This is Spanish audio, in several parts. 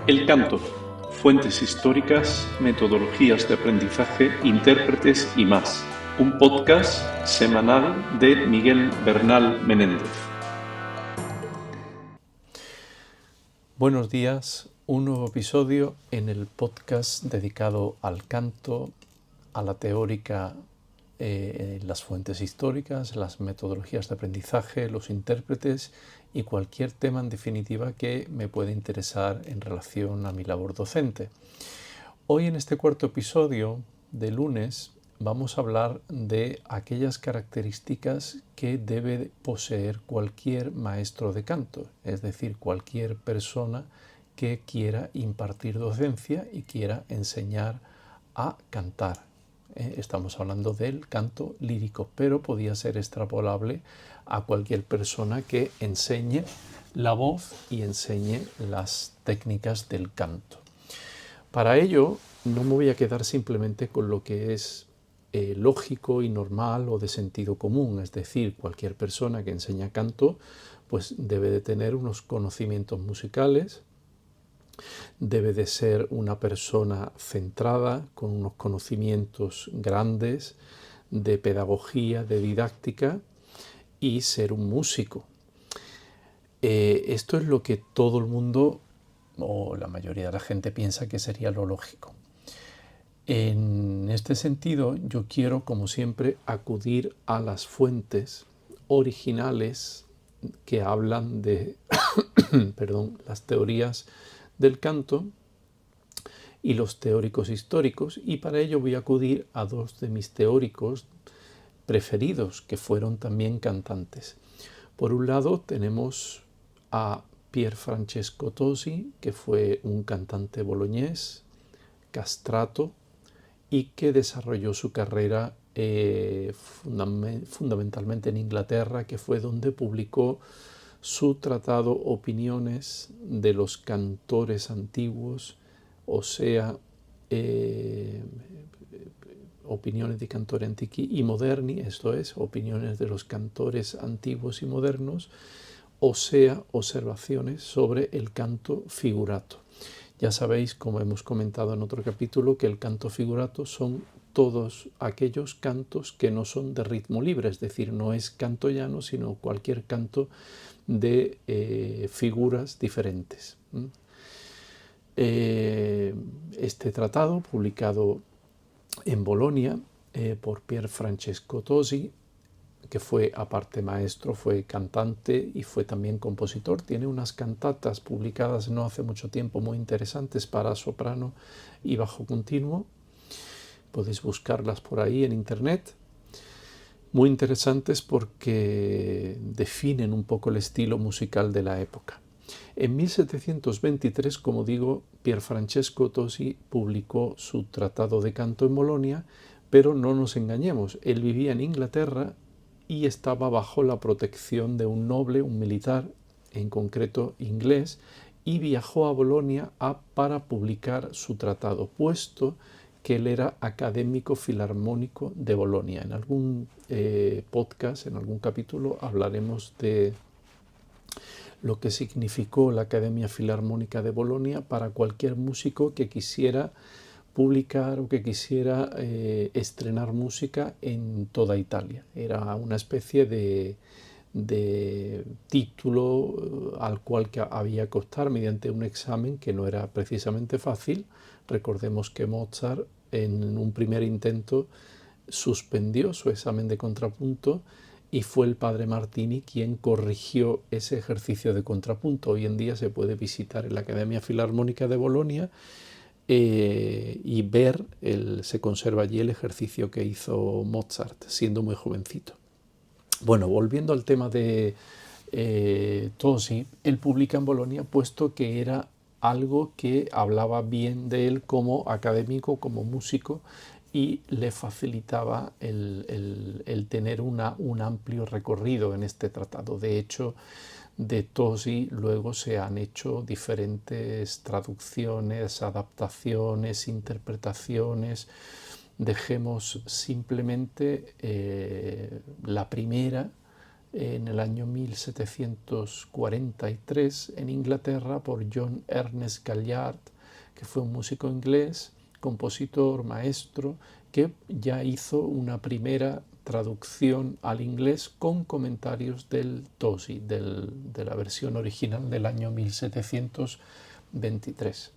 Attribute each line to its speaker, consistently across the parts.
Speaker 1: El canto, fuentes históricas, metodologías de aprendizaje, intérpretes y más. Un podcast semanal de Miguel Bernal Menéndez.
Speaker 2: Buenos días, un nuevo episodio en el podcast dedicado al canto, a la teórica, las fuentes históricas, las metodologías de aprendizaje, los intérpretes y cualquier tema en definitiva que me pueda interesar en relación a mi labor docente. Hoy en este cuarto episodio de lunes vamos a hablar de aquellas características que debe poseer cualquier maestro de canto, es decir, cualquier persona que quiera impartir docencia y quiera enseñar a cantar. Estamos hablando del canto lírico, pero podía ser extrapolable a cualquier persona que enseñe la voz y enseñe las técnicas del canto. Para ello, no me voy a quedar simplemente con lo que es lógico y normal o de sentido común, es decir, cualquier persona que enseña canto pues debe de tener unos conocimientos musicales, debe de ser una persona centrada, con unos conocimientos grandes de pedagogía, de didáctica y ser un músico. Esto es lo que todo el mundo o la mayoría de la gente piensa que sería lo lógico. En este sentido, yo quiero, como siempre, acudir a las fuentes originales que hablan de las teorías del canto y los teóricos históricos, y para ello voy a acudir a dos de mis teóricos preferidos, que fueron también cantantes. Por un lado tenemos a Pier Francesco Tosi, que fue un cantante boloñés, castrato, y que desarrolló su carrera fundamentalmente en Inglaterra, que fue donde publicó su tratado Opiniones de los cantores antiguos, o sea, Opiniones di cantori antichi y moderni, esto es, opiniones de los cantores antiguos y modernos, o sea, observaciones sobre el canto figurato. Ya sabéis, como hemos comentado en otro capítulo, que el canto figurato son todos aquellos cantos que no son de ritmo libre, es decir, no es canto llano, sino cualquier canto de figuras diferentes. Este tratado, publicado en Bolonia por Pier Francesco Tosi, que fue aparte maestro, fue cantante y fue también compositor. Tiene unas cantatas publicadas no hace mucho tiempo muy interesantes para soprano y bajo continuo. Podéis buscarlas por ahí en internet. Muy interesantes porque definen un poco el estilo musical de la época. En 1723, como digo, Pier Francesco Tosi publicó su tratado de canto en Bolonia, pero no nos engañemos, él vivía en Inglaterra y estaba bajo la protección de un noble, un militar, en concreto inglés, y viajó a Bolonia para publicar su tratado, puesto que él era académico filarmónico de Bolonia. En algún podcast, en algún capítulo, hablaremos de lo que significó la Academia Filarmónica de Bolonia para cualquier músico que quisiera publicar o que quisiera estrenar música en toda Italia. Era una especie de título al cual que había que optar mediante un examen que no era precisamente fácil. Recordemos que Mozart en un primer intento suspendió su examen de contrapunto y fue el padre Martini quien corrigió ese ejercicio de contrapunto. Hoy en día se puede visitar en la Academia Filarmónica de Bolonia y ver, se conserva allí el ejercicio que hizo Mozart, siendo muy jovencito. Bueno, volviendo al tema de Tosi, él publica en Bolonia puesto que era algo que hablaba bien de él como académico, como músico, y le facilitaba el tener un amplio recorrido en este tratado. De hecho, de Tosi luego se han hecho diferentes traducciones, adaptaciones, interpretaciones. Dejemos simplemente la primera, en el año 1743 en Inglaterra por John Ernest Galliard, que fue un músico inglés, compositor, maestro, que ya hizo una primera traducción al inglés con comentarios del Tosi, de la versión original del año 1723.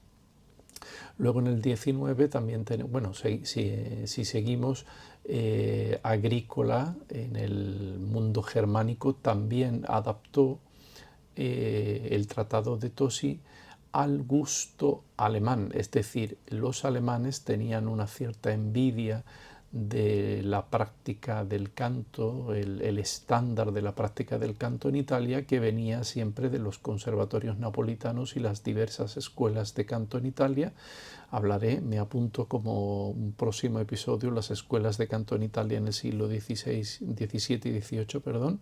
Speaker 2: Luego en el 19 también tenemos, bueno, si seguimos, Agrícola en el mundo germánico también adaptó el tratado de Tosi al gusto alemán, es decir, los alemanes tenían una cierta envidia de la práctica del canto, el estándar de la práctica del canto en Italia, que venía siempre de los conservatorios napolitanos y las diversas escuelas de canto en Italia. Me apunto como un próximo episodio, las escuelas de canto en Italia en el siglo XVII y XVIII, perdón.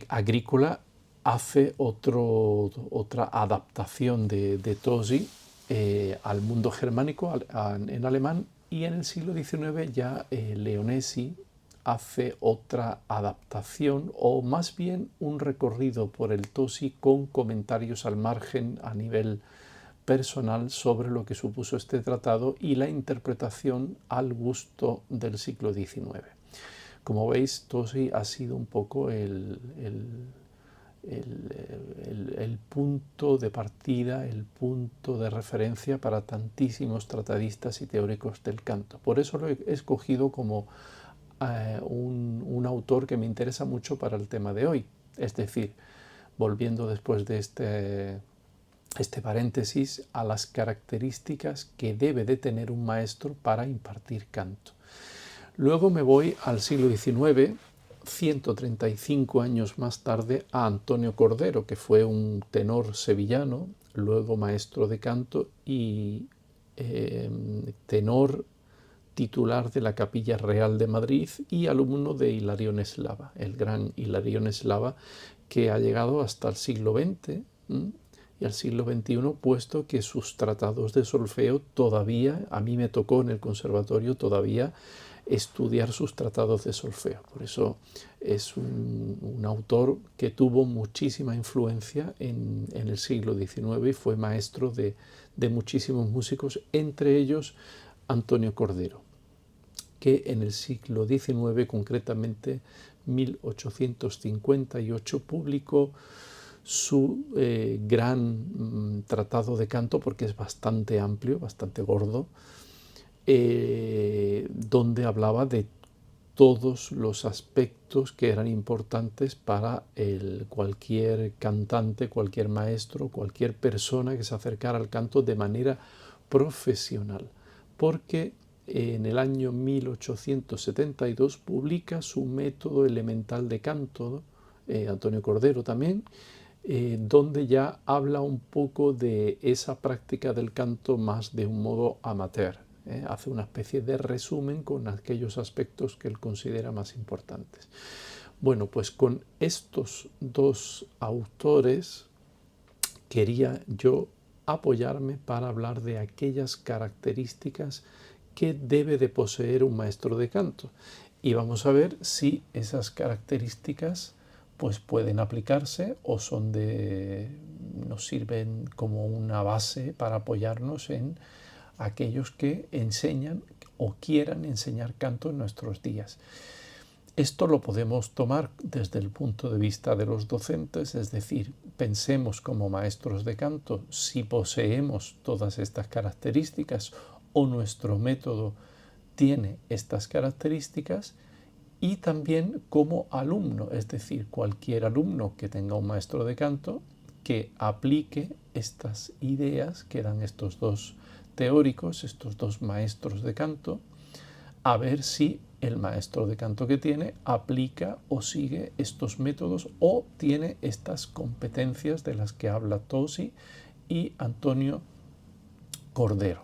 Speaker 2: Agrícola hace otra adaptación de Tosi al mundo germánico, en alemán, y en el siglo XIX ya Leonesi hace otra adaptación, o más bien un recorrido por el Tosi con comentarios al margen a nivel personal sobre lo que supuso este tratado y la interpretación al gusto del siglo XIX. Como veis, Tosi ha sido un poco el punto de partida, el punto de referencia para tantísimos tratadistas y teóricos del canto. Por eso lo he escogido como un autor que me interesa mucho para el tema de hoy. Es decir, volviendo después de este paréntesis a las características que debe de tener un maestro para impartir canto. Luego me voy al siglo XIX, 135 años más tarde, a Antonio Cordero, que fue un tenor sevillano, luego maestro de canto y tenor titular de la Capilla Real de Madrid y alumno de Hilarión Eslava, el gran Hilarión Eslava, que ha llegado hasta el siglo XX y al siglo XXI, puesto que sus tratados de solfeo todavía, a mí me tocó en el conservatorio todavía estudiar sus tratados de solfeo. Por eso es un autor que tuvo muchísima influencia en el siglo XIX y fue maestro de muchísimos músicos, entre ellos Antonio Cordero, que en el siglo XIX, concretamente 1858, publicó su gran tratado de canto, porque es bastante amplio, bastante gordo, donde hablaba de todos los aspectos que eran importantes para cualquier cantante, cualquier maestro, cualquier persona que se acercara al canto de manera profesional, porque en el año 1872 publica su método elemental de canto, Antonio Cordero también, donde ya habla un poco de esa práctica del canto más de un modo amateur. Hace una especie de resumen con aquellos aspectos que él considera más importantes. Bueno, pues con estos dos autores quería yo apoyarme para hablar de aquellas características que debe de poseer un maestro de canto. Y vamos a ver si esas características pues pueden aplicarse o nos sirven como una base para apoyarnos en aquellos que enseñan o quieran enseñar canto en nuestros días. Esto lo podemos tomar desde el punto de vista de los docentes, es decir, pensemos como maestros de canto si poseemos todas estas características o nuestro método tiene estas características, y también como alumno, es decir, cualquier alumno que tenga un maestro de canto que aplique estas ideas que dan estos dos teóricos, estos dos maestros de canto, a ver si el maestro de canto que tiene aplica o sigue estos métodos o tiene estas competencias de las que habla Tosi y Antonio Cordero.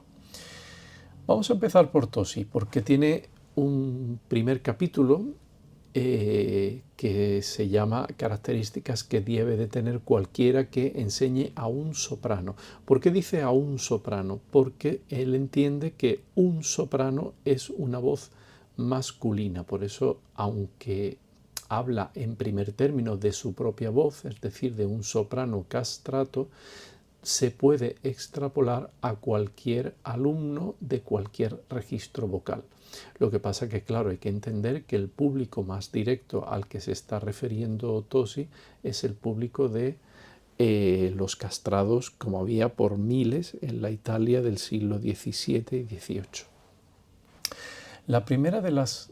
Speaker 2: Vamos a empezar por Tosi, porque tiene un primer capítulo que se llama Características que debe de tener cualquiera que enseñe a un soprano. ¿Por qué dice a un soprano? Porque él entiende que un soprano es una voz masculina. Por eso, aunque habla en primer término de su propia voz, es decir, de un soprano castrato, se puede extrapolar a cualquier alumno de cualquier registro vocal. Lo que pasa que, claro, hay que entender que el público más directo al que se está refiriendo Tosi es el público de los castrados, como había por miles en la Italia del siglo XVII y XVIII. La primera de las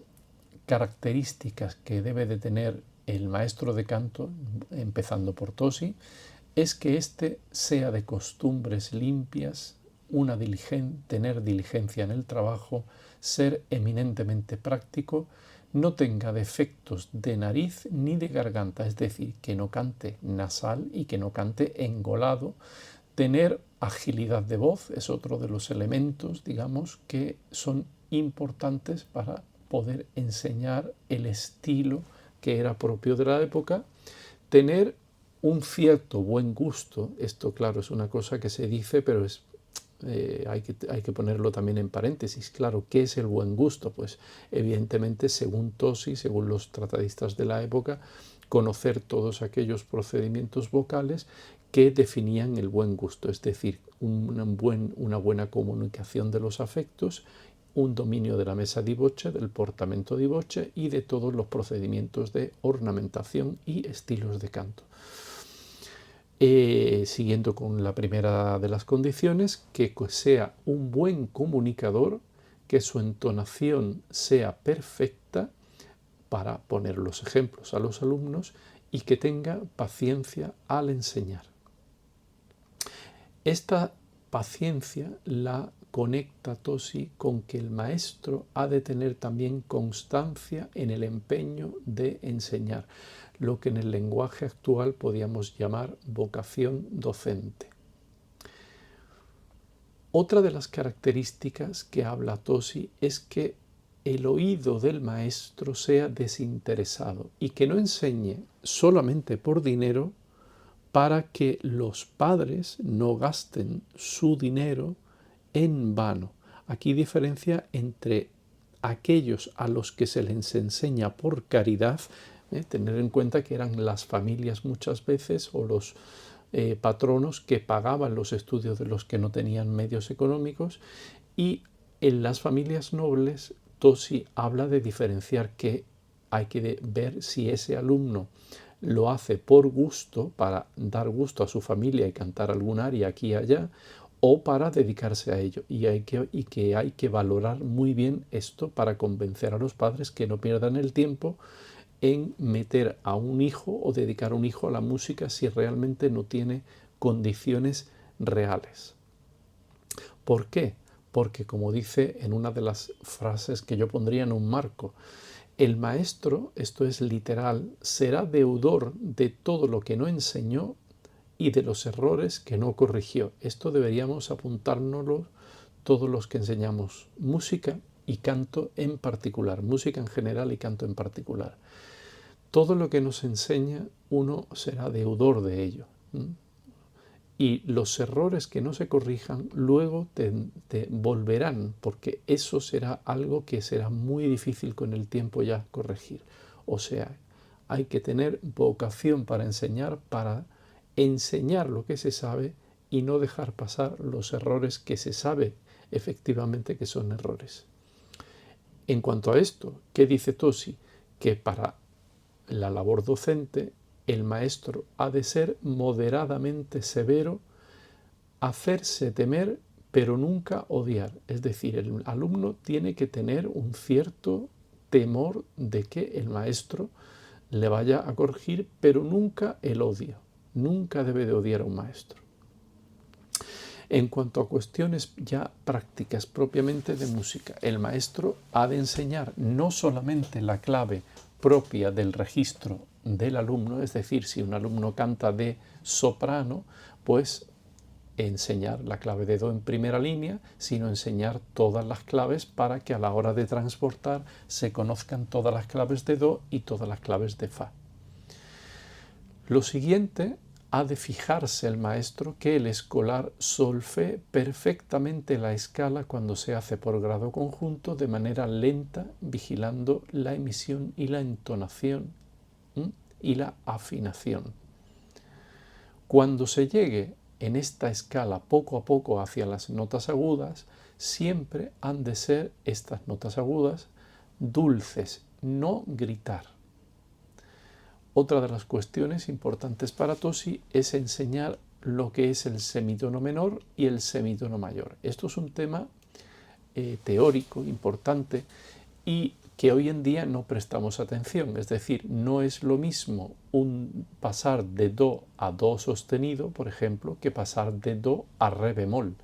Speaker 2: características que debe de tener el maestro de canto, empezando por Tosi, es que éste sea de costumbres limpias, tener diligencia en el trabajo, ser eminentemente práctico, no tenga defectos de nariz ni de garganta, es decir, que no cante nasal y que no cante engolado. Tener agilidad de voz es otro de los elementos, digamos, que son importantes para poder enseñar el estilo que era propio de la época. Tener un cierto buen gusto, esto claro es una cosa que se dice, pero hay que ponerlo también en paréntesis. Claro, ¿qué es el buen gusto? Pues evidentemente, según Tosi, según los tratadistas de la época, conocer todos aquellos procedimientos vocales que definían el buen gusto, es decir, una buena comunicación de los afectos, un dominio de la mesa di voce, del portamento di voce y de todos los procedimientos de ornamentación y estilos de canto. Siguiendo con la primera de las condiciones, que sea un buen comunicador, que su entonación sea perfecta, para poner los ejemplos a los alumnos, y que tenga paciencia al enseñar. Esta paciencia la conecta Tosi con que el maestro ha de tener también constancia en el empeño de enseñar, lo que en el lenguaje actual podríamos llamar vocación docente. Otra de las características que habla Tosi es que el oído del maestro sea desinteresado y que no enseñe solamente por dinero, para que los padres no gasten su dinero en vano. Aquí diferencia entre aquellos a los que se les enseña por caridad, tener en cuenta que eran las familias muchas veces o los patronos que pagaban los estudios de los que no tenían medios económicos, y en las familias nobles Tosi habla de diferenciar que hay que ver si ese alumno lo hace por gusto, para dar gusto a su familia y cantar algún aria aquí y allá, o para dedicarse a ello. Y que hay que valorar muy bien esto para convencer a los padres que no pierdan el tiempo en meter a un hijo o dedicar a un hijo a la música si realmente no tiene condiciones reales. ¿Por qué? Porque, como dice en una de las frases que yo pondría en un marco, el maestro, esto es literal, será deudor de todo lo que no enseñó y de los errores que no corrigió. Esto deberíamos apuntárnoslo todos los que enseñamos música y canto en particular, música en general y canto en particular. Todo lo que nos enseña, uno será deudor de ello. Y los errores que no se corrijan luego te volverán, porque eso será algo que será muy difícil con el tiempo ya corregir. O sea, hay que tener vocación para enseñar lo que se sabe y no dejar pasar los errores que se sabe efectivamente que son errores. En cuanto a esto, ¿qué dice Tosi? Que para la labor docente el maestro ha de ser moderadamente severo, hacerse temer, pero nunca odiar. Es decir, el alumno tiene que tener un cierto temor de que el maestro le vaya a corregir, pero nunca el odio. Nunca debe de odiar a un maestro. En cuanto a cuestiones ya prácticas propiamente de música, el maestro ha de enseñar no solamente la clave propia del registro del alumno, es decir, si un alumno canta de soprano, pues enseñar la clave de do en primera línea, sino enseñar todas las claves para que a la hora de transportar se conozcan todas las claves de do y todas las claves de fa. Lo siguiente, ha de fijarse el maestro que el escolar solfee perfectamente la escala cuando se hace por grado conjunto de manera lenta, vigilando la emisión y la entonación y la afinación. Cuando se llegue en esta escala poco a poco hacia las notas agudas, siempre han de ser estas notas agudas dulces, no gritar. Otra de las cuestiones importantes para Tosi es enseñar lo que es el semitono menor y el semitono mayor. Esto es un tema teórico importante y que hoy en día no prestamos atención. Es decir, no es lo mismo pasar de do a do sostenido, por ejemplo, que pasar de do a re bemol.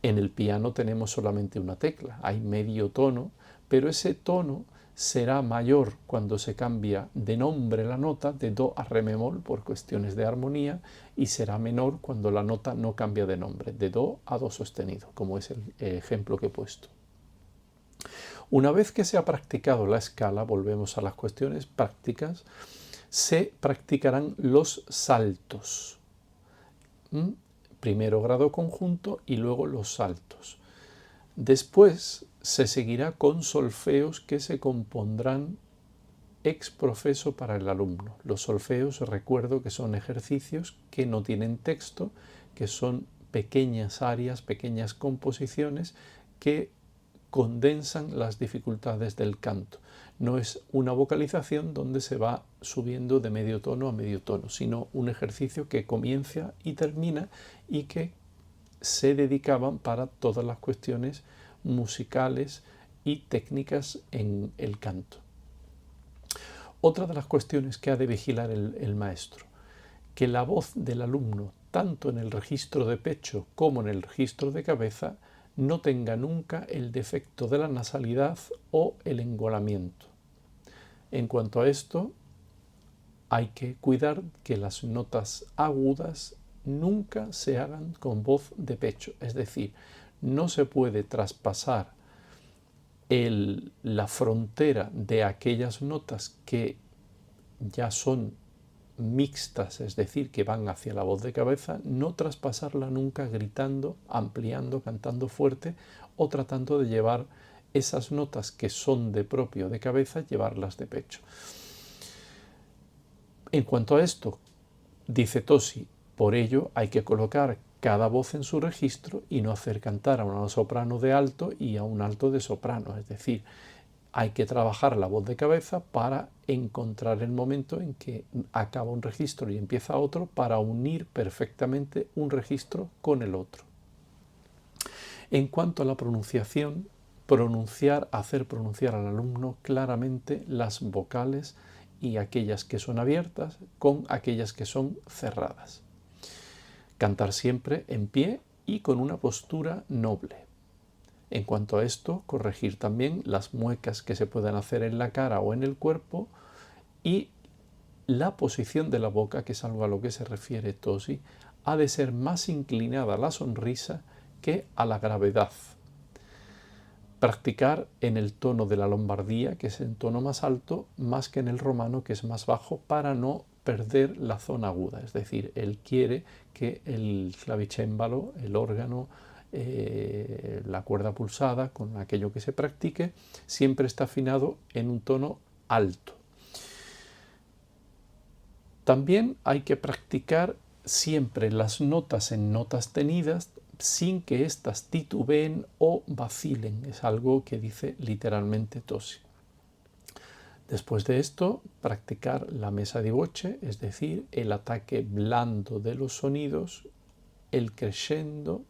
Speaker 2: En el piano tenemos solamente una tecla, hay medio tono, pero ese tono será mayor cuando se cambia de nombre la nota de do a re bemol por cuestiones de armonía y será menor cuando la nota no cambia de nombre, de do a do sostenido, como es el ejemplo que he puesto. Una vez que se ha practicado la escala, volvemos a las cuestiones prácticas, se practicarán los saltos. Primero grado conjunto y luego los saltos. Después se seguirá con solfeos que se compondrán ex professo para el alumno. Los solfeos, recuerdo que son ejercicios que no tienen texto, que son pequeñas áreas, pequeñas composiciones que condensan las dificultades del canto. No es una vocalización donde se va subiendo de medio tono a medio tono, sino un ejercicio que comienza y termina y que se dedicaban para todas las cuestiones musicales y técnicas en el canto. Otra de las cuestiones que ha de vigilar el maestro, que la voz del alumno, tanto en el registro de pecho como en el registro de cabeza, no tenga nunca el defecto de la nasalidad o el engolamiento. En cuanto a esto, hay que cuidar que las notas agudas nunca se hagan con voz de pecho, es decir, no se puede traspasar la frontera de aquellas notas que ya son mixtas, es decir, que van hacia la voz de cabeza, no traspasarla nunca gritando, ampliando, cantando fuerte o tratando de llevar esas notas que son de propio de cabeza, llevarlas de pecho. En cuanto a esto, dice Tosi, por ello hay que colocar cada voz en su registro y no hacer cantar a una soprano de alto y a un alto de soprano, es decir, hay que trabajar la voz de cabeza para encontrar el momento en que acaba un registro y empieza otro para unir perfectamente un registro con el otro. En cuanto a la pronunciación, hacer pronunciar al alumno claramente las vocales y aquellas que son abiertas con aquellas que son cerradas. Cantar siempre en pie y con una postura noble. En cuanto a esto, corregir también las muecas que se puedan hacer en la cara o en el cuerpo y la posición de la boca, que es algo a lo que se refiere Tosi, ha de ser más inclinada a la sonrisa que a la gravedad. Practicar en el tono de la lombardía, que es el tono más alto, más que en el romano, que es más bajo, para no perder la zona aguda. Es decir, él quiere que el clavicémbalo, el órgano, la cuerda pulsada, con aquello que se practique, siempre está afinado en un tono alto. También hay que practicar siempre las notas en notas tenidas sin que éstas titubeen o vacilen. Es algo que dice literalmente Tosi. Después de esto, practicar la messa di voce, es decir, el ataque blando de los sonidos, el crescendo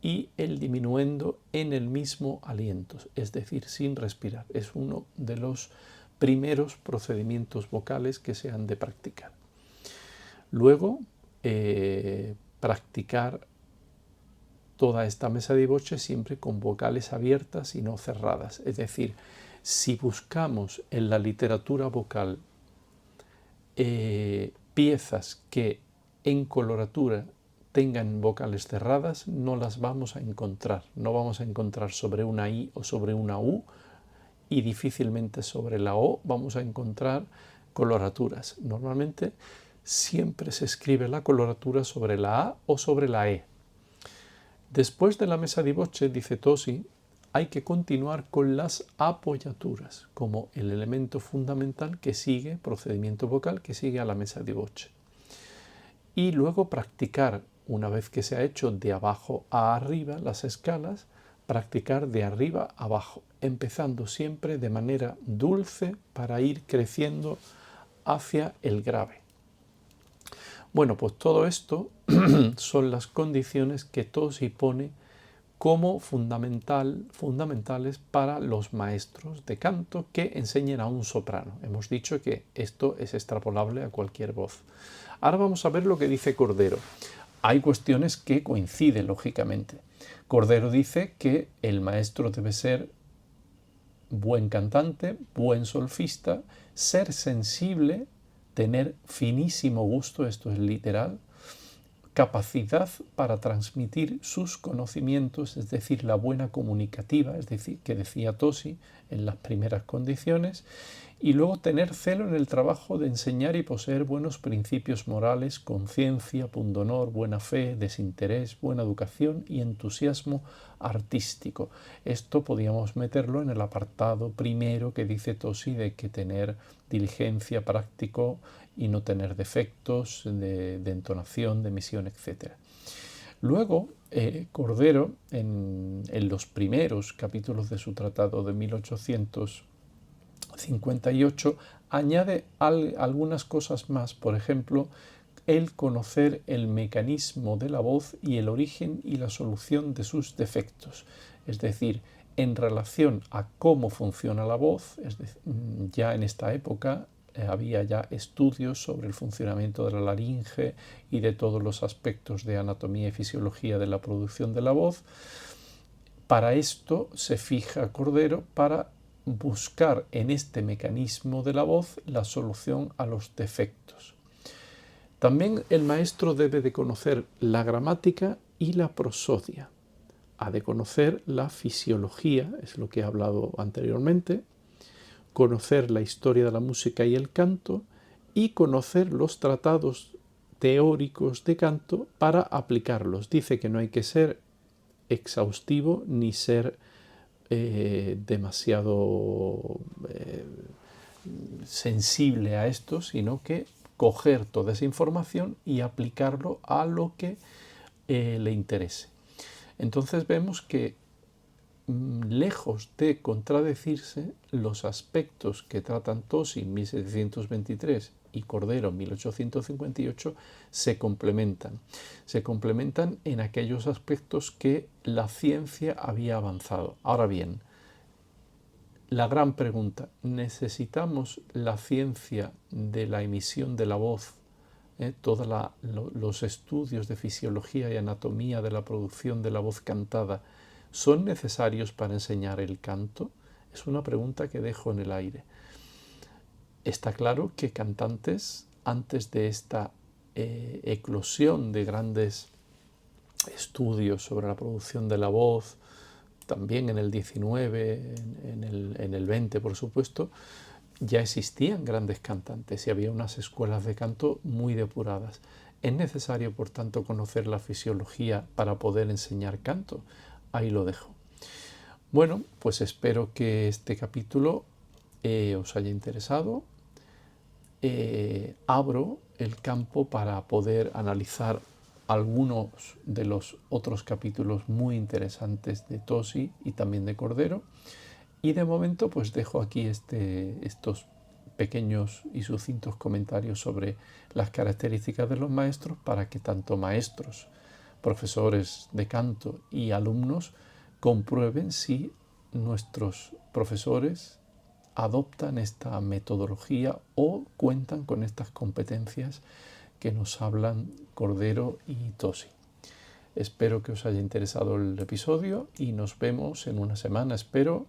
Speaker 2: y el diminuendo en el mismo aliento, es decir, sin respirar. Es uno de los primeros procedimientos vocales que se han de practicar. Luego, practicar toda esta messa di voce siempre con vocales abiertas y no cerradas. Es decir, si buscamos en la literatura vocal piezas que en coloratura tengan vocales cerradas, no las vamos a encontrar. No vamos a encontrar sobre una I o sobre una U y difícilmente sobre la O vamos a encontrar coloraturas. Normalmente siempre se escribe la coloratura sobre la A o sobre la E. Después de la messa di voce, dice Tosi, hay que continuar con las apoyaturas como el elemento fundamental que sigue, procedimiento vocal, que sigue a la mesa di voce. Y luego practicar, una vez que se ha hecho de abajo a arriba las escalas, practicar de arriba a abajo, empezando siempre de manera dulce para ir creciendo hacia el grave. Bueno, pues todo esto son las condiciones que Tosi pone como fundamentales para los maestros de canto que enseñen a un soprano. Hemos dicho que esto es extrapolable a cualquier voz. Ahora vamos a ver lo que dice Cordero. Hay cuestiones que coinciden, lógicamente. Cordero dice que el maestro debe ser buen cantante, buen solfista, ser sensible, tener finísimo gusto, esto es literal, capacidad para transmitir sus conocimientos, es decir, la buena comunicativa, es decir, que decía Tosi en las primeras condiciones, y luego tener celo en el trabajo de enseñar y poseer buenos principios morales, conciencia, pundonor, buena fe, desinterés, buena educación y entusiasmo artístico. Esto podíamos meterlo en el apartado primero que dice Tosi de que tener diligencia, práctico y no tener defectos de entonación, de emisión, etc. Luego, Cordero, en los primeros capítulos de su tratado de 1858, añade algunas cosas más, por ejemplo, el conocer el mecanismo de la voz y el origen y la solución de sus defectos, es decir, en relación a cómo funciona la voz, es decir, ya en esta época había ya estudios sobre el funcionamiento de la laringe y de todos los aspectos de anatomía y fisiología de la producción de la voz. Para esto se fija Cordero para buscar en este mecanismo de la voz la solución a los defectos. También el maestro debe de conocer la gramática y la prosodia. Ha de conocer la fisiología, es lo que he hablado anteriormente, conocer la historia de la música y el canto y conocer los tratados teóricos de canto para aplicarlos. Dice que no hay que ser exhaustivo ni ser demasiado sensible a esto, sino que coger toda esa información y aplicarlo a lo que le interese. Entonces vemos que lejos de contradecirse, los aspectos que tratan Tosi en 1723 y Cordero en 1858 se complementan. Se complementan en aquellos aspectos que la ciencia había avanzado. Ahora bien, la gran pregunta, ¿necesitamos la ciencia de la emisión de la voz? Todos los estudios de fisiología y anatomía de la producción de la voz cantada ¿son necesarios para enseñar el canto? Es una pregunta que dejo en el aire. Está claro que cantantes, antes de esta eclosión de grandes estudios sobre la producción de la voz, también en el 19, en el 20, por supuesto, ya existían grandes cantantes y había unas escuelas de canto muy depuradas. ¿Es necesario, por tanto, conocer la fisiología para poder enseñar canto? Ahí lo dejo. Bueno, pues espero que este capítulo os haya interesado. Abro el campo para poder analizar algunos de los otros capítulos muy interesantes de Tosi y también de Cordero. Y de momento pues dejo aquí estos pequeños y sucintos comentarios sobre las características de los maestros para que tanto maestros, profesores de canto y alumnos comprueben si nuestros profesores adoptan esta metodología o cuentan con estas competencias que nos hablan Cordero y Tosi. Espero que os haya interesado el episodio y nos vemos en una semana, espero,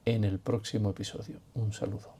Speaker 2: en el próximo episodio. Un saludo.